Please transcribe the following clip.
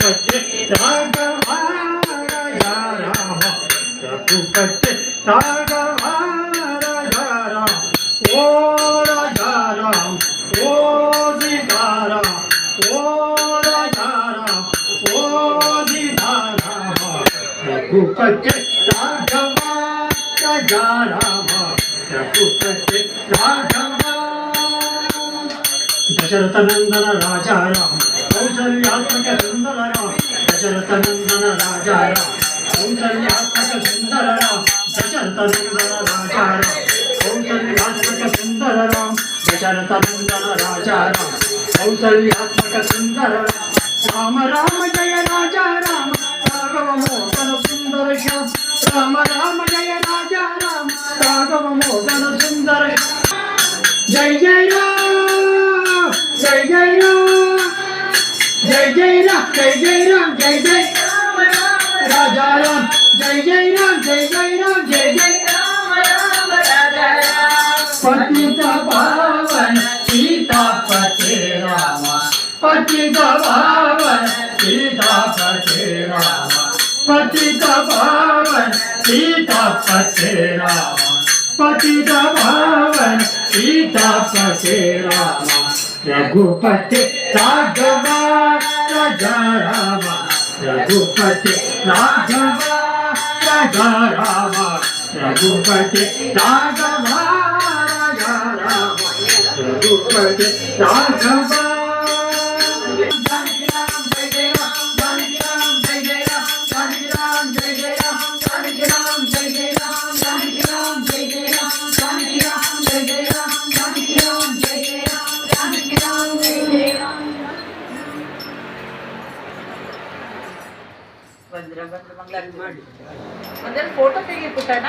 रघुपति राघव राजा राम रघुपति राघव राजा राम ओ राजा राम ओ सीता राम ओ राजा राम ओ सीता राम रघुपति राघव राजा राम रघुपति राघव दशरथ नंदन राजा राम कौशल्यात्मक सुंदर राम दशरथ नंदन राजा राम कौशल्यात्मक सुंदर राम दशरथ नंदन राजा राम कौशल्यात्मक सुंदर राम दशरथ नंदन राजा राम कौशल्यात्मक सुंदर राम राम जय राजा राम राघव मोहन सुंदर श्याम राम जय राजा राम राघव मोहन सुंदर जय जय राम जय जय राम जय जय राम जय जय राम जय जय राजा राम जय जय राम जय जय राम जय जय राजा राम पतित पावन सीतापति राम पतित पावन सीतापति राम पतित पावन सीतापति राम पतित पावन सीतापति राम रघुपति राघव राजा राम रघुपति राघव राजा राम रघुपति राघव राजा राम रघुपति राघव जानकी राम जय जय राम जानकी राम जय जय राम जानकी राम जय जय राम जानकी राम जय जय राम जानकी राम जय जय राम जानकी राम जय जय राम जानकी राम जय जय राम जानकी राम जय जय राम ಬಂದ್ರ ಬಂದ್ರ ಮಂಗಳಾರತಿ ಮಾಡಿ ಒಂದೆರಡು ಫೋಟೋ ತೆಗಿ ಪುಟ್ಟಣ್ಣ